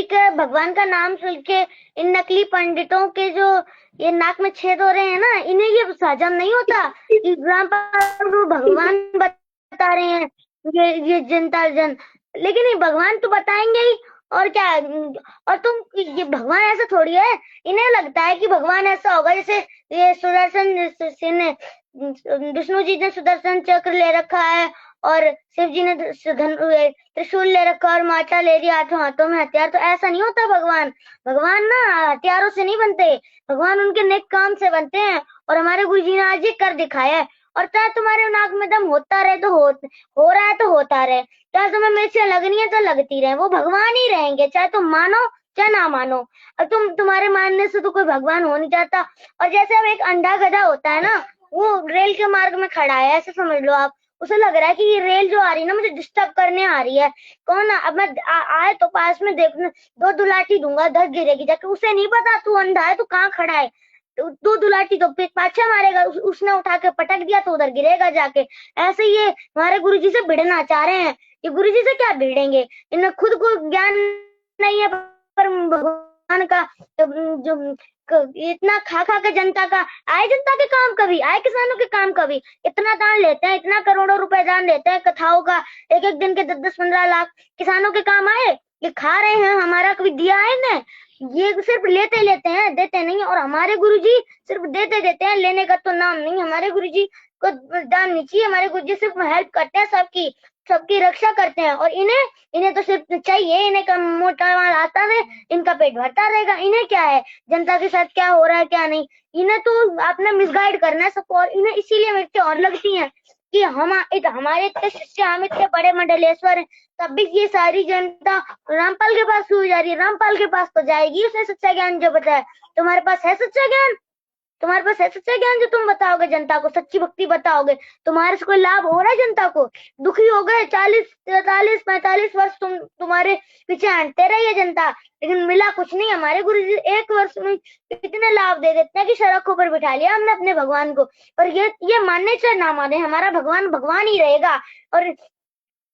ठीक है, भगवान का नाम सुन के इन नकली पंडितों के जो ये नाक में छेद हो रहे हैं ना, इन्हें ये हजम नहीं होता कि रामपाल को भगवान बता रहे हैं ये जनता जन। लेकिन ये भगवान तो बताएंगे ही, और क्या। और तुम ये भगवान ऐसा थोड़ी है, इन्हें लगता है कि भगवान ऐसा होगा जैसे ये सुदर्शन सिंह ने, विष्णु जी ने सुदर्शन चक्र ले रखा है और शिव जी ने त्रिशूल ले रखा और माता ले रही हाथों हाथों में हथियार। तो ऐसा नहीं होता भगवान। भगवान ना हथियारों से नहीं बनते, भगवान उनके नेक काम से बनते हैं। और हमारे गुरु जी ने आज ये कर दिखाया है। और चाहे तुम्हारे नाक में दम होता रहे तो हो रहा है तो होता रहे, चाहे तुम्हें मिर्चें लगनी है तो लगती रहे, वो भगवान ही रहेंगे, चाहे तुम मानो चाहे ना मानो। और तुम्हारे मानने से तो कोई भगवान हो नहीं जाता। और जैसे अब एक अंधा गधा होता है ना, वो रेल के मार्ग में खड़ा है, ऐसे समझ लो आप। उसे लग रहा है कि ये रेल जो आ रही है ना मुझे डिस्टर्ब करने आ रही है। कौन अब मैं आए तो पास में देख, दो दुलाटी दूंगा, धर गिरेगी जाके। उसे नहीं पता तू अंधा है, तू कहाँ खड़ा है। दो दुलाटी तो पाछा मारेगा, उसने उठा के पटक दिया तो उधर गिरेगा जाके। ऐसे ये हमारे गुरुजी से भिड़ना चाह रहे हैं। ये गुरुजी से क्या भिड़ेंगे, इन्हें खुद को ज्ञान नहीं है, पर भगवान का जो इतना खा खा के जनता का आए, जनता के काम कभी आए, किसानों के काम कभी। इतना दान लेते हैं, इतना करोड़ों रुपए दान देते हैं कथाओं का, एक एक दिन के 10-10-15 लाख, किसानों के काम आए? ये खा रहे हैं, हमारा कभी दिया है ना? ये सिर्फ लेते लेते हैं, देते नहीं। और हमारे गुरुजी सिर्फ देते देते हैं, लेने का तो नाम नहीं। हमारे गुरुजी को दान नहीं चाहिए, हमारे गुरुजी सिर्फ हेल्प करते हैं, सबकी सबकी रक्षा करते हैं। और इन्हें तो सिर्फ चाहिए, इन्हें का मोटा माल आता है, इनका पेट भरता रहेगा। इन्हें क्या है जनता के साथ क्या हो रहा है क्या नहीं। इन्हें तो आपने मिसगाइड करना है सबको। और इन्हें इसीलिए मिर्चें और लगती हैं कि हमारे इतने शिष्य, हम इतने बड़े मंडलेश्वर हैं, तब भी ये सारी जनता रामपाल के पास क्यों जा रही है? रामपाल के पास तो जाएगी, उसने सच्चा ज्ञान जो बताया। तुम्हारे पास है सच्चा ज्ञान? तुम्हारे पास है सच्चा ज्ञान जो तुम बताओगे जनता को, सच्ची भक्ति बताओगे? तुम्हारे से कोई लाभ हो रहा है जनता को? दुखी हो गए 40-43-45 वर्ष तुम्हारे पीछे हटते रही है जनता, लेकिन मिला कुछ नहीं। हमारे गुरु जी 1 वर्ष में इतने लाभ दे देते हैं कि सड़कों पर बिठा लिया हमने अपने भगवान को। और ये मानने चाहे ना माने, हमारा भगवान भगवान ही रहेगा। और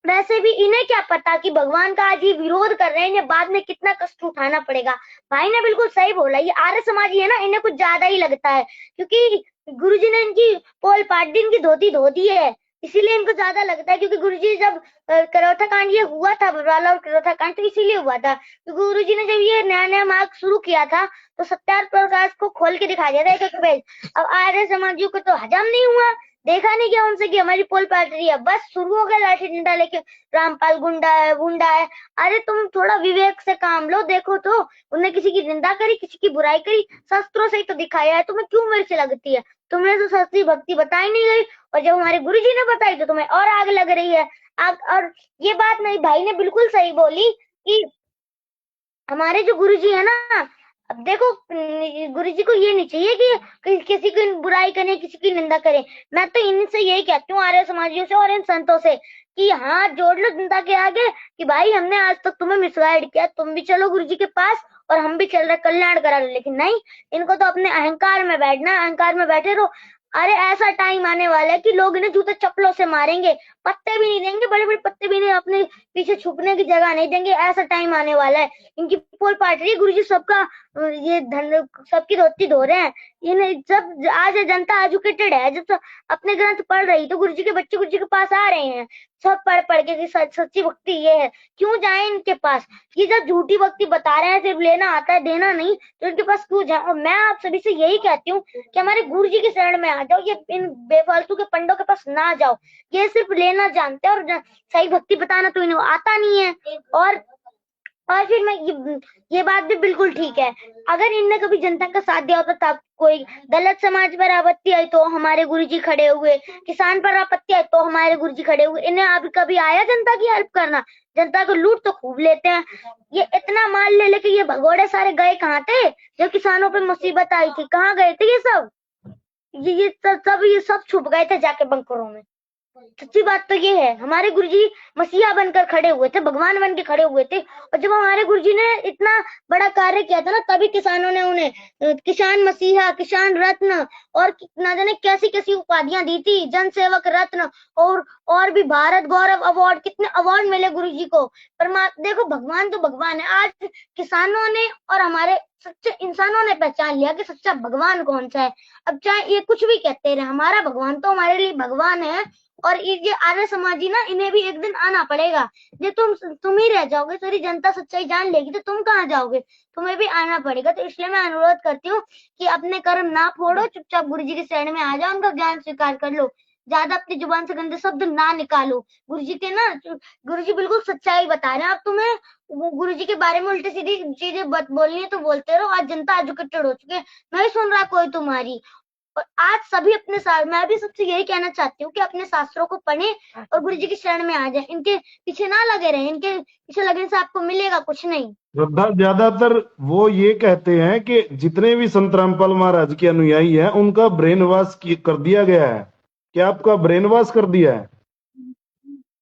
वैसे भी इन्हें क्या पता कि भगवान का आज ये विरोध कर रहे हैं, इन्हें बाद में कितना कष्ट उठाना पड़ेगा। भाई ने बिल्कुल सही बोला, ये आर्य समाजी है ना, इन्हें कुछ ज्यादा ही लगता है, क्योंकि गुरुजी ने इनकी पोल पाट दी, इनकी धोती धो दी है, इसीलिए इनको ज्यादा लगता है। क्योंकि गुरुजी जब करौथा कांड ये हुआ था, बरवाला और करौथा कांड, तो इसीलिए हुआ था क्योंकि गुरुजी ने जब ये नया नया मार्ग शुरू किया था तो सत्यार प्रकाश को खोल के दिखा दिया था एक एक पेज। अब आर्य समाजियों को तो हजम नहीं हुआ, देखा नहीं गया उनसे कि हमारी पोल पाट रही है, बस शुरू हो गया लाठी डंडा लेके, रामपाल गुंडा है गुंडा है। अरे तुम थोड़ा विवेक से काम लो, देखो तो उन्हें किसी की निंदा करी, किसी की बुराई करी, शस्त्रों से ही तो दिखाया है, तुम्हें क्यों मिर्च लगती है? तुम्हें तो सस्ती भक्ति बताई नहीं गई, और जब हमारे गुरुजी ने बताई तो तुम्हें और आग लग रही है आग। और ये बात मेरी भाई ने बिल्कुल सही बोली कि हमारे जो गुरुजी है ना, अब देखो गुरुजी को ये नहीं चाहिए कि किसी की बुराई करें, किसी की निंदा करें। मैं तो इनसे यही कहती हूँ, आर्य समाजियों से और इन संतों से, कि हाथ जोड़ लो जनता के आगे कि भाई हमने आज तक तुम्हें मिसगाइड किया, तुम भी चलो गुरुजी के पास और हम भी चल रहे, कल्याण करा लो। लेकिन नहीं, इनको तो अपने अहंकार में बैठना है, अहंकार में बैठे रहो। अरे ऐसा टाइम आने वाला है कि लोग इन्हें जूते चप्पलों से मारेंगे, पत्ते भी नहीं देंगे, बड़े बड़े पत्ते भी नहीं, अपने पीछे छुपने की जगह नहीं देंगे। ऐसा टाइम आने वाला है, इनकी पोल पाट रही है, गुरुजी सबका ये धन सबकी धोती धो रहे हैं। इन्हें जब आज जनता एजुकेटेड है, जब अपने ग्रंथ पढ़ रही तो गुरुजी के बच्चे गुरुजी के पास आ रहे हैं, सब पढ़ पढ़ के कि सच्ची भक्ति ये है, क्यों जाए इनके पास? ये जब झूठी भक्ति बता रहे हैं, सिर्फ लेना आता है देना नहीं, तो इनके पास क्यों जाए? और मैं आप सभी से यही कहती हूँ कि हमारे गुरुजी के शरण में आ जाओ, ये इन बेफालतू के पंडों के पास ना जाओ। ये सिर्फ लेना जानते हैं और सही भक्ति बताना तो इन्हें आता नहीं है। और फिर मैं ये बात भी बिल्कुल ठीक है, अगर इनने कभी जनता का साथ दिया होता, तब कोई दलित समाज पर आपत्ति आई तो हमारे गुरुजी खड़े हुए, किसान पर आपत्ति आई तो हमारे गुरुजी खड़े हुए। इन्हें अब कभी आया जनता की हेल्प करना? जनता को लूट तो खूब लेते हैं। ये इतना माल ले लेके ये भगोड़े सारे गए कहाँ थे? जब किसानों पे मुसीबत आई थी कहाँ गए थे ये सब? ये सब छुप गए थे जाके बंकरों में। सच्ची बात तो ये है, हमारे गुरुजी मसीहा बनकर खड़े हुए थे, भगवान बन के खड़े हुए थे। और जब हमारे गुरुजी ने इतना बड़ा कार्य किया था ना, तभी किसानों ने उन्हें किसान मसीहा, किसान रत्न और ना जाने कैसी कैसी उपाधियां दी थी, जन सेवक रत्न और भी भारत गौरव अवार्ड, कितने अवार्ड मिले गुरुजी को। देखो भगवान तो भगवान है। आज किसानों ने और हमारे सच्चे इंसानों ने पहचान लिया कि सच्चा भगवान कौन सा है। अब चाहे ये कुछ भी कहते रहे, हमारा भगवान तो हमारे लिए भगवान है। और ये आर्य समाजी ना, इन्हें भी एक दिन आना पड़ेगा। ये तुम ही रह जाओगे, सारी जनता सच्चाई जान लेगी तो तुम कहाँ जाओगे, तुम्हें भी आना पड़ेगा। तो इसलिए मैं अनुरोध करती हूँ कि अपने कर्म ना फोड़ो, चुपचाप गुरु जी के शरण में आ जाओ, उनका ज्ञान स्वीकार कर लो, ज्यादा अपनी जुबान से गंदे शब्द ना निकालो। गुरु जी के ना, गुरु जी बिल्कुल सच्चाई बता रहे हैं। अब तुम्हें गुरु जी के बारे में उल्टी सीधी चीजें बोलनी है तो बोलते रहो। आज जनता एजुकेटेड हो चुकी है, नहीं सुन रहा कोई तुम्हारी। और आज सभी मैं भी सबसे यही कहना चाहती हूँ कि अपने शास्त्रों को पढ़ें और गुरु जी की शरण में आ जाए, इनके पीछे ना लगे रहे। इनके पीछे लगने से आपको मिलेगा कुछ नहीं। ज्यादातर वो ये कहते हैं कि जितने भी संत रामपाल महाराज के अनुयायी हैं उनका ब्रेन वॉश कर दिया गया है। क्या आपका ब्रेन वॉश कर दिया है?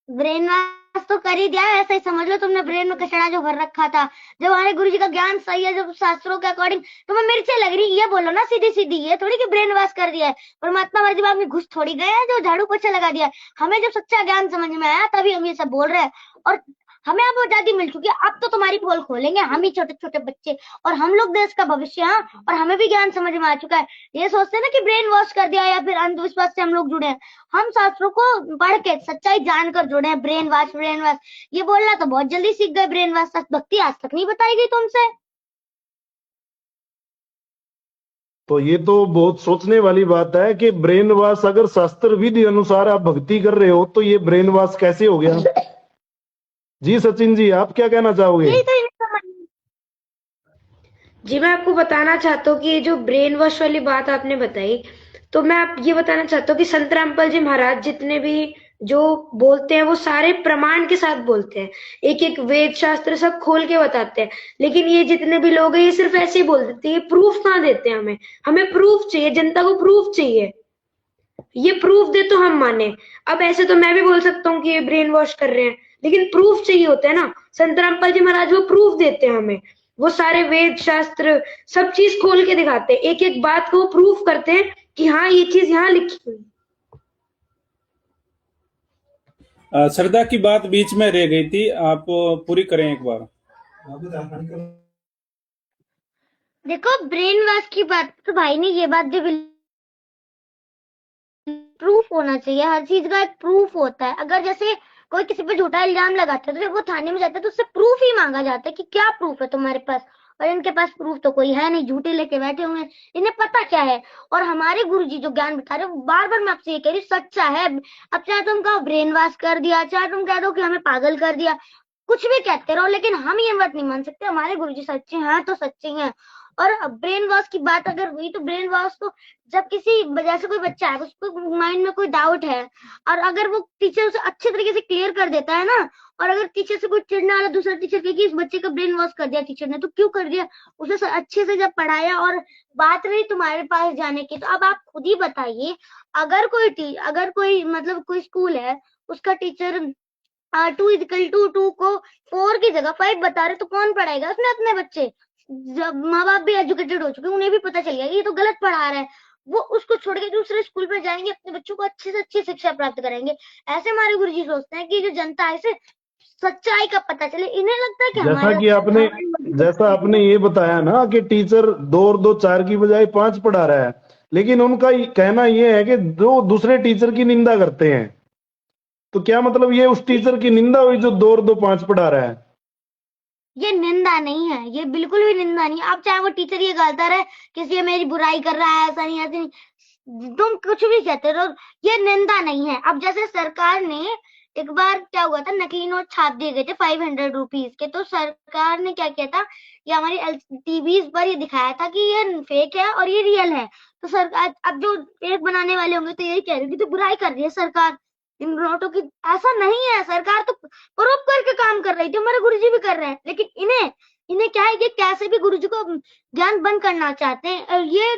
ब्रेन वॉश तो कर ही दिया है, ऐसा ही समझ लो। तुमने ब्रेन में कचरा जो भर रखा था, जब हमारे गुरु जी का ज्ञान सही है, जब शास्त्रों के अकॉर्डिंग तुम्हें मिर्चें लग रही, ये बोलो ना सीधी सीधी, ये थोड़ी कि ब्रेन वॉश कर दिया है। परमात्मा हमारे दिमाग में घुस थोड़ी गया है जो झाड़ू पोछा लगा दिया। हमें जब सच्चा ज्ञान समझ में आया तभी हम ये सब बोल रहे हैं। और हमें अब आजादी मिल चुकी है, अब तो तुम्हारी पोल खोलेंगे हम ही, छोटे छोटे बच्चे, और हम लोग देश का भविष्य। हाँ, और हमें भी ज्ञान समझ में आ चुका है। ये सोचते हैं ना कि ब्रेन वॉश कर दिया या फिर अंधविश्वास से हम लोग जुड़े हैं। हम शास्त्रों को पढ़ के सच्चाई जानकर जुड़े हैं। ब्रेन वॉश, ब्रेन वॉश ये बोलना तो बहुत जल्दी सीख गए। ब्रेन वॉश भक्ति आज तक नहीं बताई गई तुमसे। तो ये तो बहुत सोचने वाली बात है कि ब्रेन वॉश, अगर शास्त्र विधि अनुसार आप भक्ति कर रहे हो तो ये ब्रेन वॉश कैसे हो गया? जी सचिन जी, आप क्या कहना चाहोगे? यही तो इन्हें समझ। जी मैं आपको बताना चाहता हूँ कि ये जो ब्रेन वॉश वाली बात आपने बताई, तो मैं आप ये बताना चाहता हूँ कि संत रामपाल जी महाराज जितने भी जो बोलते हैं वो सारे प्रमाण के साथ बोलते हैं, एक एक वेद शास्त्र सब खोल के बताते हैं। लेकिन ये जितने भी लोग हैं ये सिर्फ ऐसे ही बोल देते हैं, ये प्रूफ कहाँ देते हैं हमें। हमें प्रूफ चाहिए, जनता को प्रूफ चाहिए, ये प्रूफ दे तो हम माने। अब ऐसे तो मैं भी बोल सकता हूँ कि ये ब्रेन वॉश कर रहे हैं, लेकिन प्रूफ चाहिए होता है ना। संत रामपाल जी महाराज वो प्रूफ देते हैं हमें, वो सारे वेद शास्त्र सब चीज खोल के दिखाते हैं, एक एक बात को प्रूफ करते हैं कि हाँ ये चीज यहाँ लिखी हुई। श्रद्धा की बात बीच में रह गई थी, आप पूरी करें एक बार। देखो ब्रेन वॉश की बात तो भाई ने ये बात जो प्रूफ होना चाहिए, हर चीज का एक प्रूफ होता है। अगर जैसे कोई किसी पे झूठा इल्जाम लगाता है तो जब वो थाने में जाता है तो उससे प्रूफ ही मांगा जाता है कि क्या प्रूफ है तुम्हारे पास। और इनके पास प्रूफ तो कोई है नहीं, झूठे लेके बैठे हुए हैं, इन्हें पता क्या है। और हमारे गुरुजी जो ज्ञान बता रहे हैं, बार बार मैं आपसे ये कह रही हूँ, सच्चा है। अब चाहे तुम कहो ब्रेन वॉश कर दिया, चाहे तुम कह दो कि हमें पागल कर दिया, कुछ भी कहते रहो, लेकिन हम ये बात नहीं मान सकते हमारे गुरुजी सच्चे हैं तो सच्चे हैं। और ब्रेन वॉश की बात अगर हुई तो ब्रेन वॉश तो जब किसी वजह से कोई बच्चा है, उसको माइंड में कोई डाउट है, और अगर वो टीचर उसे अच्छे तरीके से क्लियर कर देता है ना, और अगर टीचर से कोई चिढ़ने वाला दूसरा टीचर कहे कि इस बच्चे का ब्रेन वॉश कर दिया टीचर ने, तो क्यों कर दिया? उसे अच्छे से जब पढ़ाया और बात रही तुम्हारे पास जाने की, तो अब आप खुद ही बताइए, अगर कोई मतलब कोई स्कूल है, उसका टीचर 2 को 4 की जगह 5 बता रहे, तो कौन पढ़ाएगा उसने अपने बच्चे? जब माँ बाप भी एजुकेटेड हो चुके, उन्हें भी पता चल गया ये तो गलत पढ़ा रहा है, वो उसको छोड़ के दूसरे स्कूल में जाएंगे, अपने बच्चों को अच्छी से अच्छी शिक्षा प्राप्त करेंगे। ऐसे हमारे गुरुजी सोचते हैं कि जो जनता है इसे सच्चाई का पता चले। इन्हें लगता है कि जैसा आपने ये बताया ना कि टीचर 2 और 2 4 की बजाय 5 पढ़ा रहा है, लेकिन उनका कहना ये है कि जो दूसरे टीचर की निंदा करते हैं, तो क्या मतलब ये उस टीचर की निंदा हुई जो 2 और 2 5 पढ़ा रहा है? ये निंदा नहीं है, ये बिल्कुल भी निंदा नहीं। अब चाहे वो टीचर ये गलता रहे किसी ये मेरी बुराई कर रहा है, ऐसा नहीं ऐसे नहीं, तुम कुछ भी कहते रहो, ये निंदा नहीं है। अब जैसे सरकार ने एक बार क्या हुआ था, नकली नोट छाप दिए गए थे 500 रुपीज के, तो सरकार ने क्या किया था, ये हमारी टीवीज पर ये दिखाया था कि ये फेक है और ये रियल है। तो सरकार अब जो फेक बनाने वाले होंगे तो यही कह रही थी, तो बुराई कर रही है सरकार इन नोटों की। ऐसा नहीं है, सरकार तो परोपकार के काम कर रही थी, हमारे गुरुजी भी कर रहे हैं, लेकिन इन्हें इन्हें क्या है कि कैसे भी गुरुजी को ज्ञान बंद करना चाहते हैं। और ये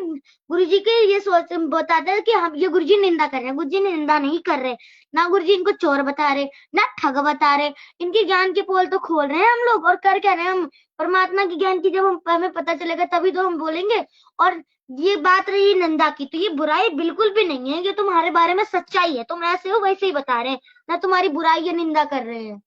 गुरुजी के ये सोच बताते हैं कि हम ये गुरुजी निंदा कर रहे हैं। गुरुजी निंदा नहीं कर रहे, ना गुरुजी इनको चोर बता रहे, ना ठग बता रहे। इनके ज्ञान के पोल तो खोल रहे हैं हम लोग, और कर क्या रहे हैं हम परमात्मा के ज्ञान की। जब हमें पता चलेगा तभी तो हम बोलेंगे। और ये बात रही निंदा की, तो ये बुराई बिल्कुल भी नहीं है, ये तुम्हारे बारे में सच्चाई है। तुम ऐसे हो वैसे ही बता रहे हैं, ना तुम्हारी बुराई या निंदा कर रहे हैं।